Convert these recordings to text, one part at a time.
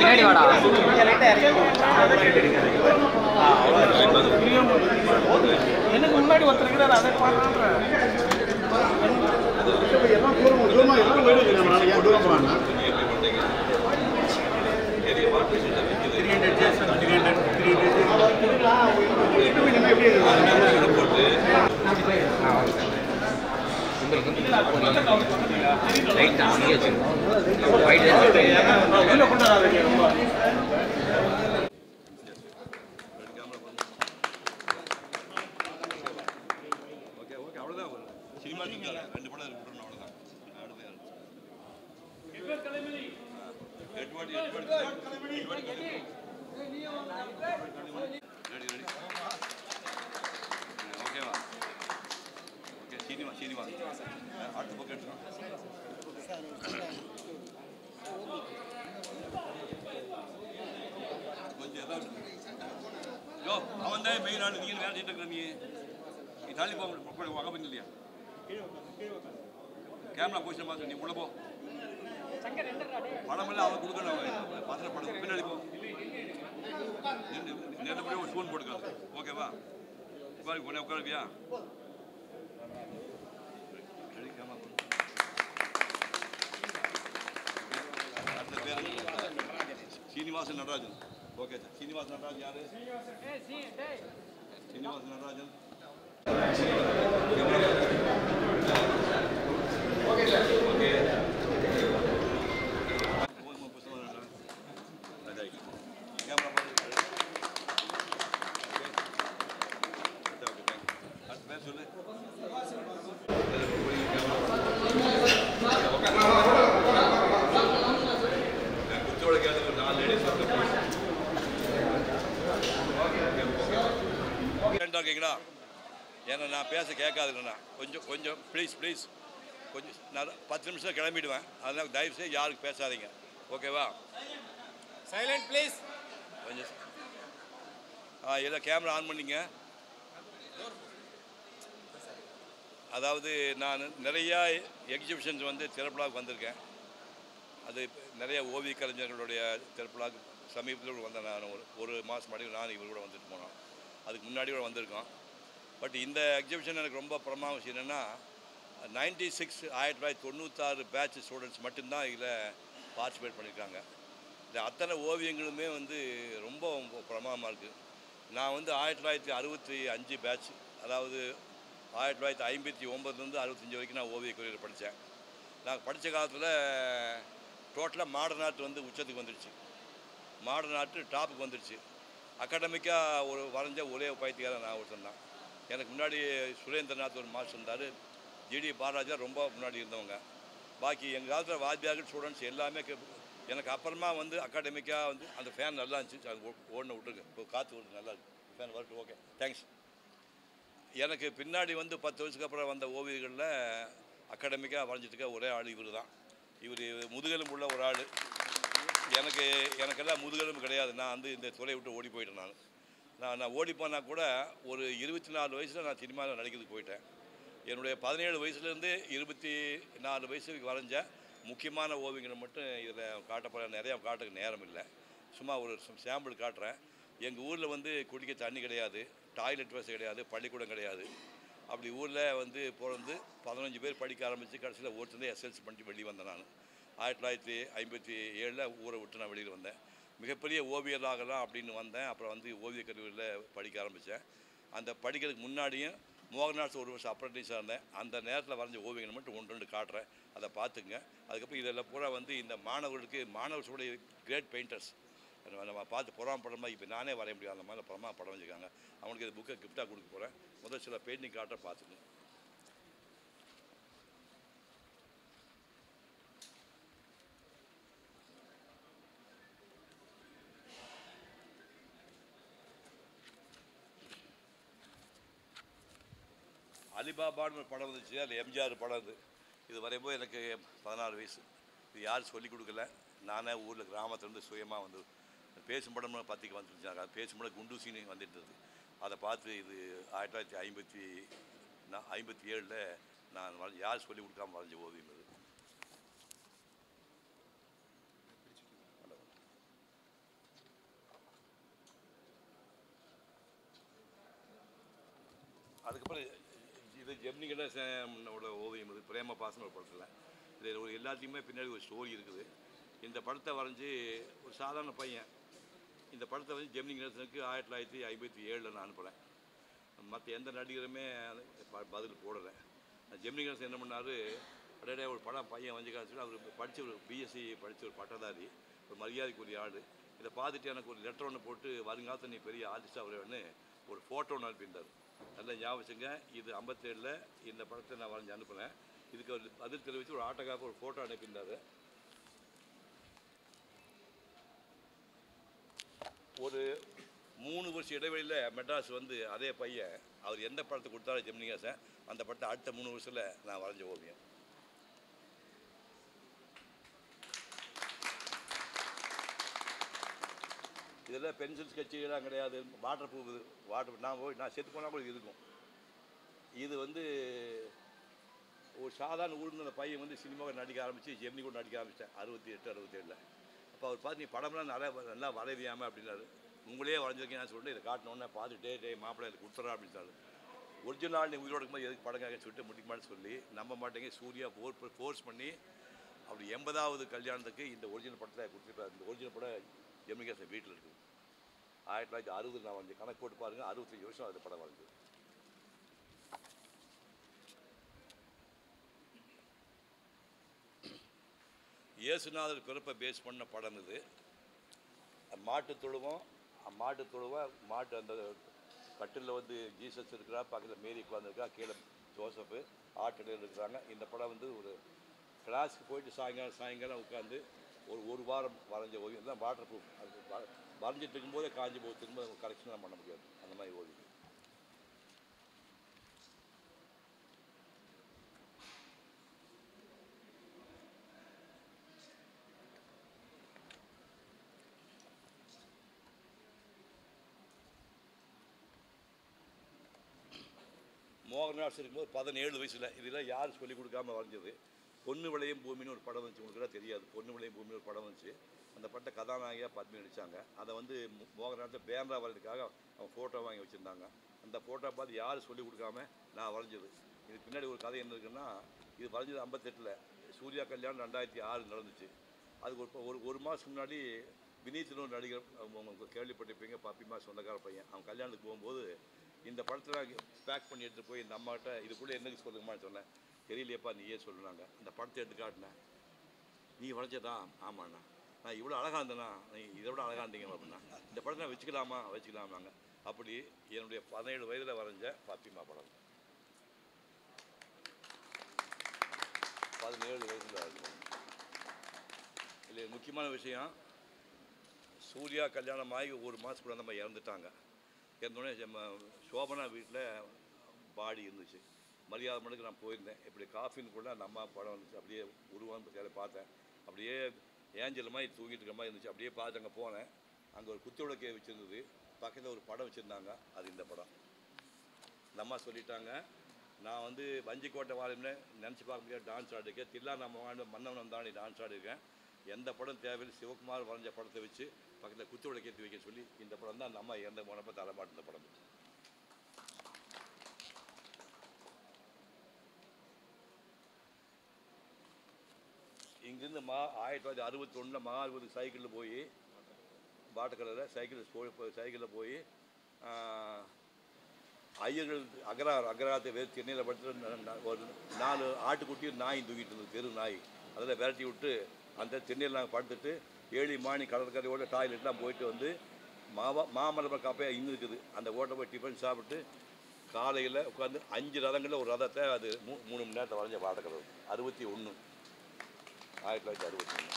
பின்னாடி வாடா எனக்கு முன்னாடி ஒருத்தர் அதை பார்க்கறேன் எல்லாம் தூரமா எல்லாம் போயிடுது நம்மளால ஏன் தூரம் போறாங்க 10 நிமிஷம் கிளம்பிடுவேன். அதனால தயவு செய்து யாருக்கு பேசாதீங்க. ஓகேவா? Silent please. கொஞ்சம் இல்லை கேமரா ஆன் பண்ணிங்க. அதாவது நான் நிறையா எக்ஸிபிஷன்ஸ் வந்து திரைப்படாவுக்கு வந்திருக்கேன். அது நிறைய ஓவிய கலைஞர்களுடைய திரைப்படாவுக்கு சமீபத்தில் வந்தேன். நான் ஒரு மாதம் முன்னாடி நான் இவர் கூட வந்துட்டு போனோம். அதுக்கு முன்னாடி கூட வந்திருக்கோம். பட் இந்த எக்ஸிபிஷன் எனக்கு ரொம்ப பிரமாத விஷயம் என்னென்னா 1996 பேட்ச் ஸ்டூடெண்ட்ஸ் மட்டும்தான் இதில் பார்ட்டிசிபேட் பண்ணியிருக்காங்க. இந்த அத்தனை ஓவியங்களுமே வந்து ரொம்ப பிரமாதமாக இருக்குது. நான் வந்து 1965 பேட்ச், அதாவது 1959 65 வரைக்கும் நான் ஓவிய கல்லூரியில் படித்தேன். நான் படித்த காலத்தில் டோட்டலாக மாடர்ன் ஆர்ட் வந்து உச்சத்துக்கு வந்துடுச்சு. மாடர்ன் ஆர்ட்டு டாப்புக்கு வந்துடுச்சு. அகாடமிக்காக ஒரு வரைஞ்ச ஒரே பயிற்சியாளர் நான் ஒருத்தன் தான். எனக்கு முன்னாடி சுரேந்திரநாத் ஒரு மாஸ்டர் இருந்தார். ஜிடி பாலராஜா ரொம்ப முன்னாடி இருந்தவங்க. பாக்கி எங்கள் காலத்தில் வாத்தியார்கள் ஸ்டூடெண்ட்ஸ் எல்லாமே எனக்கு அப்புறமா வந்து அகாடமிக்காக வந்து அந்த ஃபேன் நல்லா இருந்துச்சு. அது ஓடன விட்டுருக்கு. இப்போ காற்று விட்டு நல்லா இருக்குது. ஃபேன் வரட்டு. Okay, thanks. எனக்கு பின்னாடி வந்து 10 வருஷத்துக்கு அப்புறம் வந்த ஓவியர்களில் அகாடமிக்காக வரைஞ்சிட்டு ஒரே ஆள் இவர் தான். இவர் முதுகெலும்பு உள்ள ஒரு ஆள். எனக்கெல்லாம் முதுகெலும்பு கிடையாது. நான் வந்து இந்த துறையை விட்டு ஓடி போயிட்டேன். நான் ஓடி போனால் கூட ஒரு 24 வயசில் நான் சினிமாவில் நடிக்கிறதுக்கு போயிட்டேன். என்னுடைய 17 வயசுலேருந்து 24 வயசுக்கு வரைஞ்ச முக்கியமான ஓவியங்களை மட்டும் இதில் காட்டப்பட நிறையா காட்டுக்கு நேரம் இல்லை. சும்மா ஒரு சாம்பிள் காட்டுறேன். எங்கள் ஊரில் வந்து குடிக்க தண்ணி கிடையாது, டாய்லெட் வசதி கிடையாது, பள்ளிக்கூடம் கிடையாது. அப்படி ஊரில் வந்து பிறந்து 15 பேர் படிக்க ஆரம்பித்து கடைசியில் ஒருத்தந்தே எஸ்எல்சி பண்ணிட்டு வெளியே வந்தேன். நான் 1957 ஊரை விட்டு நான் வெளியில் வந்தேன். மிகப்பெரிய ஓவியராகலாம் அப்படின்னு வந்தேன். அப்புறம் வந்து ஓவியக் கல்லூரியில் படிக்க ஆரம்பித்தேன். அந்த படிக்கிறதுக்கு முன்னாடியும் மோகன்தாஸ் ஒரு வருஷம் அப்ரண்டிஸாக இருந்தேன். அந்த நேரத்தில் வரைஞ்ச ஓவியங்களை மட்டும் 1-2 காட்டுறேன். அதை பார்த்துங்க. அதுக்கப்புறம் இதெல்லாம் பூரா வந்து இந்த மாணவர்களுடைய கிரேட் பெயிண்டர்ஸ் நம்ம பார்த்து பொறாமப்படமா இப்போ நானே வரைய முடியும். அந்த மாதிரி படமாக படம் வச்சுருக்காங்க. அவங்களுக்கு இந்த புக்கை கிஃப்டாக கொடுக்க போகிறேன். முதல் சில பெயிண்டிங் காட்ட பார்த்துங்க. அலிபாபான்னு ஒரு படம் வந்துச்சு. அதில் எம்ஜிஆர் படம். இது வரையும்போது எனக்கு 16 வயசு. இது யாரும் சொல்லிக் கொடுக்கல. நானே ஊரில் கிராமத்துலேருந்து சுயமாக வந்து பேசும் படம்னு பத்திரிக்கை வந்துருந்தாங்க. அது பேசும் படம் குண்டூசின்னு வந்துட்டு இருந்தது. அதை பார்த்து இது 1957 நான் யார் சொல்லிக் கொடுக்காம வரைஞ்ச ஓவியம் இது. அதுக்கப்புறம் இது ஜெமினி கணேசனோட ஓவியம் இது பிரேம பாசன ஒரு படத்தில். இது ஒரு எல்லாத்தையுமே பின்னாடி ஒரு ஸ்டோரி இருக்குது. இந்த படத்தை வரைஞ்சி ஒரு சாதாரண பையன் இந்த படத்தை வந்து ஜெமினி கணேசனுக்கு 1957 நான் அனுப்புகிறேன். மற்ற எந்த நடிகருமே பதில் போடலை. ஜெமினி கணேசன் என்ன பண்ணார், உடனே ஒரு படம் பையன் வந்து காய்ச்சி அவர் படித்த ஒரு பிஎஸ்சி படித்த ஒரு பட்டதாரி, ஒரு மரியாதைக்குரிய ஆள். இதை பார்த்துட்டு எனக்கு ஒரு லெட்டர் ஒன்று போட்டு வருங்காலத்தில் நீ பெரிய ஆர்டிஸ்டாக வருவேன்னு ஒரு ஃபோட்டோ ஒன்று அனுப்பியிருந்தார். நல்லா ஞாபகங்க. இது 57 இந்த படத்தை நான் வரைஞ்சி அனுப்புனேன். இதுக்கு ஒரு பதில் தெரிவித்து ஒரு ஆட்டோகிராஃப் ஒரு ஃபோட்டோ அனுப்பியிருந்தார். ஒரு 3 வருஷம் இடைவெளியில் மெட்ராஸ் வந்து அதே பையன் அவர் எந்த படத்தை கொடுத்தாலும் ஜெமினி கணேசன் அந்த படத்தை அடுத்த 3 வருஷத்தில் நான் வரைஞ்ச ஓவியம். இதெல்லாம் பென்சில் ஸ்கெட்சுலாம் கிடையாது. வாட்டர் ப்ரூஃப் நான் செத்து போனால் கூட இருக்கும். இது வந்து ஒரு சாதாரண ஊரில் அந்த பையன் வந்து சினிமாவை நடிக்க ஆரம்பித்து ஜெமினி கூட நடிக்க ஆரம்பித்தேன் 68, 67. அப்போ அவர் பார்த்து நீ படம்லாம் நல்லா வரைவியாமல் அப்படின்னாரு. உங்களே வரைஞ்சிருக்கேன் நான் சொல்லிட்டு இதை காட்டினோன்னே பார்த்துட்டு மாப்பிள்ளை எனக்கு கொடுத்துட்றா அப்படின்னாரு. ஒரிஜினல் நீ உயிரோடு இருக்கும்போது எதுக்கு படங்காகன்னு சொல்லிட்டு முடிக்குமான்னு சொல்லி நம்ப மாட்டேங்க. சூர்யா ஃபோர்ஸ் பண்ணி அப்படி 80வது கல்யாணத்துக்கு இந்த ஒரிஜினல் படத்தை கொடுத்துருப்பார். இந்த ஒரிஜினல் படம் ஜெமினி கணேசன் வீட்டில் இருக்குது. 1960 நான் வந்து கணக்கு போட்டு பாருங்கள், 65 வருஷம் அது படம் வரைஞ்சது. இயேசுநாதர் பிறப்பை பேஸ் பண்ண படம் இது. மாட்டு தொழுவம் மாட்டு அந்த கட்டிலில் வந்து ஜீசஸ் இருக்கிறா, பக்கத்தில் மேரி உட்காந்துருக்கா, கீழே ஜோசப்பு ஆட்டில் இருக்கிறாங்க. இந்த படம் வந்து ஒரு கிளாஸுக்கு போயிட்டு சாயங்காலம் உட்காந்து ஒரு வாரம் வரைஞ்ச ஓவியம் தான். Water proof. அது வரைஞ்சிட்டு இருக்கும்போதே காஞ்சி போய் திரும்ப கரெக்ஷன்லாம் பண்ண முடியாது. அந்த மாதிரி ஓவியம். மோகன்ராஜ் இருக்கும்போது 17 வயசில் இதெல்லாம் யார் சொல்லிக் கொடுக்காம வரைஞ்சது. பொண்ணு விளையும் பூமின்னு ஒரு படம் வந்துச்சு. உங்களுக்கு தெரியாது. பொண்ணு விளையும் பூமின்னு ஒரு படம் வந்துச்சு. அந்த படத்தை கதாநாயகியாக பத்மி நடித்தாங்க. அதை வந்து மோகன்ராஜை பேனரா வரைகிறதுக்காக அவங்க ஃபோட்டோ வாங்கி வச்சுருந்தாங்க. அந்த ஃபோட்டோ பார்த்து யார் சொல்லிக் கொடுக்காம நான் வரைஞ்சது. இதுக்கு பின்னாடி ஒரு கதை என்ன இருக்குன்னா, இது வரைஞ்சது 58. சூர்யா கல்யாணம் 2006 நடந்துச்சு. அதுக்கு ஒரு மாதத்துக்கு முன்னாடி வினீத்னு ஒரு நடிகர், அவங்க கேள்விப்பட்டிருப்பீங்க, பப்பிமா சொந்தக்கார பையன், அவன் கல்யாணத்துக்கு போகும்போது இந்த படத்தில் பேக் பண்ணி எடுத்துகிட்டு போய் இந்த அம்மாட்ட இதுக்குள்ளே என்னன்னு சொல்லுங்கம்மான்னு சொன்னேன். தெரியலையப்பா நீயே சொல்லுனாங்க. அந்த படத்தை எடுத்து காட்டினேன். நீ வரைஞ்சதா? ஆமாண்ணா. நான் இவ்வளோ அழகாக இருந்தேண்ணா, நீ இதை விட அழகாக இருந்தீங்க அப்படின்னா. இந்த படத்தை நான் வச்சுக்கலாமாங்க. அப்படி என்னுடைய 17 வயதில் வரைஞ்ச பப்பிமா படம். 17 வயதில் வரைஞ்சேன். இல்லை முக்கியமான விஷயம், சூர்யா கல்யாணமாகி ஒரு மாதத்துக்குள்ள நம்ம இறந்துட்டாங்க. இறந்தோடனே நம்ம சோபனா வீட்டில் பாடி இருந்துச்சு. மரியாதை மனுக்கு நான் போயிருந்தேன். இப்படி காஃபின்னு கூட அந்த அம்மா படம் வந்துச்சு. அப்படியே உருவான்னு பார்த்தேன். அப்படியே ஏஞ்சல் மாதிரி தூங்கிட்டு இருக்க மாதிரி இருந்துச்சு. அப்படியே பார்த்து அங்கே போனேன். அங்கே ஒரு குத்து விளக்கே வச்சுருந்தது. பக்கத்தில் ஒரு படம் வச்சுருந்தாங்க. அது இந்த படம். இந்த அம்மா சொல்லிட்டாங்க, நான் வந்து வஞ்சிக்கோட்டை வாழும்னு நினச்சி பார்க்க முடியாது டான்ஸ் ஆடிருக்கேன். தில்லா நம்ம வாழ்ந்த மன்னவனம் தான் டான்ஸ் ஆடிருக்கேன். எந்த படம் தேவையில்லை, சிவகுமார் வரைஞ்ச படத்தை வச்சு பக்கத்தில் குத்து விளக்கேற்றி வைக்க சொல்லி இந்த படம் தான் அந்த அம்மா இறந்த போனப்போ தலைமாட்டு இந்த படம். இங்கேருந்து 1961 மகாபலி சைக்கிளில் போய் பாட்டக்கடையில் சைக்கிளில் போய் ஐயர்கள் அகராத்தை வேறு சென்னையில் படுத்து ஒரு 4 ஆட்டுக்குட்டி நாய் தூக்கிட்டு இருந்தது, தெரு நாய். அதில் விரட்டி விட்டு அந்த சென்னையில் நாங்கள் படுத்துட்டு 7 மணி கடற்கரையோட டாய்லெட்லாம் போயிட்டு வந்து மாமரம் காப்பையாக இங்கே இருக்குது. அந்த ஓட்டை போய் டிஃபன் சாப்பிட்டு காலையில் உட்காந்து 5 ரதங்களில் ஒரு ரதத்தை அது 3 மணி நேரத்தை வரைஞ்ச பாட்டக்கடை. 61, 1961.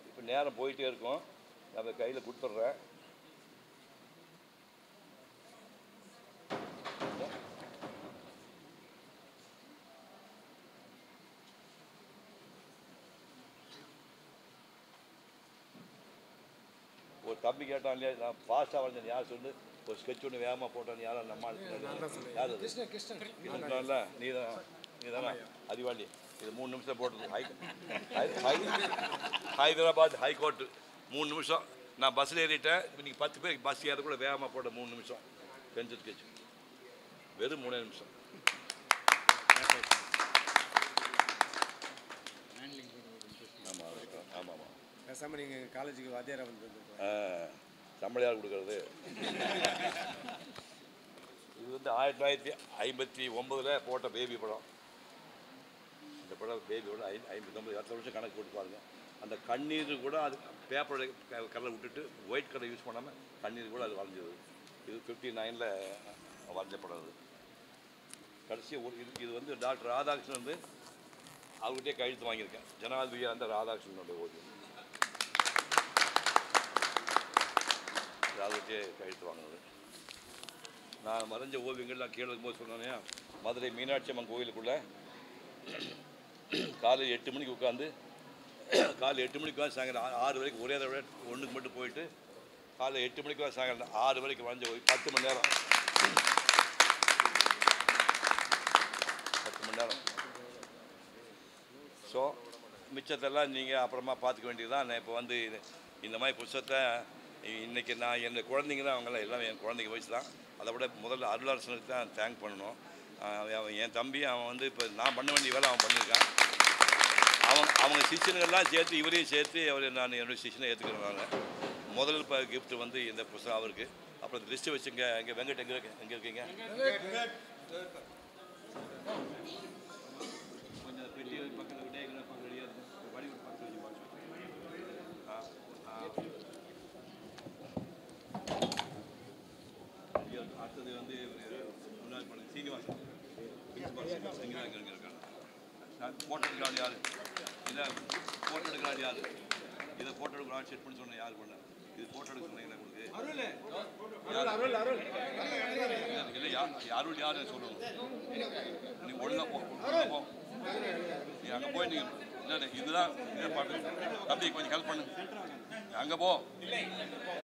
இப்போ நேரம் போயிட்டே இருக்கோம். நான் கையில் கொடுத்துட்றேன். ஒரு தம்பி கேட்டான் இல்லையா, நான் ஃபாஸ்ட்டாக வரைஞ்சேன் யார் சொல்லு, ஒரு ஸ்கெட்ச் ஒன்று வேகமாக போட்டான் யாரும் நம்ம யார் அது கிருஷ்ணன்ல நீ தானே அறிவாளி. இது 3 நிமிஷம் போட்டது. ஹைதராபாத் ஹைகோர்ட்டு 3 நிமிஷம். நான் பஸ்ஸில் ஏறிட்டேன். இன்னைக்கு 10 பேர் பஸ் ஏற கூட வேகமாக போட்ட 3 நிமிஷம் பென்சில் ஸ்கெட்ச், வெறும் 3 நிமிஷம். ஆமாம் ஆமாம் ஆமாம். பேசாமல் நீங்கள் காலேஜுக்கு வாத்தியாராக வந்து சம்பளம் யார் கொடுக்கறது? இது வந்து 1959 போட்ட பேபி படம். இந்த படம் பேபியோட 59 வருஷம் கணக்கு போட்டு பாருங்க. அந்த கண்ணீர் கூட அது பேப்பரோட கலரை விட்டுட்டு ஒயிட் கலர் யூஸ் பண்ணாமல் கண்ணீர் கூட அது வரைஞ்சது. இது 59 வரைஞ்ச படம். அது கடைசி ஒரு இது வந்து டாக்டர் ராதாகிருஷ்ணன் வந்து அவர்கிட்டே கையெழுத்து வாங்கியிருக்கேன். ஜனாதிபதியாக அந்த ராதாகிருஷ்ணனோட ஓவியம் அவர்கிட்டே கையெழுத்து வாங்கினது. நான் வரைஞ்ச ஓவியங்கள்லாம் கீழே இருக்கும்போது சொன்னேன், மதுரை மீனாட்சி அம்மன் கோயிலுக்குள்ளே காலையில் 8 மணிக்கு உட்காந்து சாயங்காலம் 6 வரைக்கும் ஒரே தடவை ஒன்றுக்கு மட்டும் போயிட்டு காலையில் 8 மணிக்கு சாயங்காலம் 6 வரைக்கும் வரைஞ்ச 10 மணி நேரம் 10 மணி நேரம். ஸோ மிச்சத்தெல்லாம் நீங்கள் அப்புறமா பார்த்துக்க வேண்டியது தான். நான் இப்போ வந்து இந்த மாதிரி புத்தகத்தை இன்றைக்கி நான் என் குழந்தைங்க தான், அவங்களாம் எல்லாம் என் குழந்தைங்க வயசு தான். அதை விட முதல்ல அருளரசனுக்கு தான் தேங்க் பண்ணணும். என் தம்பி அவன் வந்து இப்போ நான் பண்ண வேண்டிய வேலை அவன் பண்ணியிருக்கான். அவங்க சிஷியன்கள்லாம் சேர்த்து இவரையும் சேர்த்து நான் என்னுடைய சிஷியனை ஏற்றுக்கிறேன். முதல் இப்போ கிஃப்ட் வந்து இந்த புத்தகம் அவருக்கு. அப்புறம் இந்த லிஸ்ட்டு வச்சுங்க. இங்கே வெங்கட் எங்கே இருக்கீங்க? கொஞ்சம் பெட்டி பக்கத்தில் விட பக்கம் ரெடியாக இருக்கும். வடிவ பக்கத்தில் வச்சு அடுத்தது வந்து முன்னாடி பண்ண சீனிவாசன் இங்கே இருக்காங்க. ஃபோட்டோ எடுக்கிறாள் யார்? இதை ஃபோட்டோ எடுக்கிறாள் யார்? இதை ஃபோட்டோ எடுக்கிறாள் செட் பண்ணி சொன்னேன். யார் பண்ண இது ஃபோட்டோ எடுக்க சொன்னீங்க உங்களுக்கு? இல்லை அருள் யாருன்னு சொல்லணும். நீ ஒழுங்காக போ. நீ அங்கே போய் நீ இல்லை இதுதான் இதை பார்த்து தம்பி கொஞ்சம் ஹெல்ப் பண்ணு. அங்கே போ.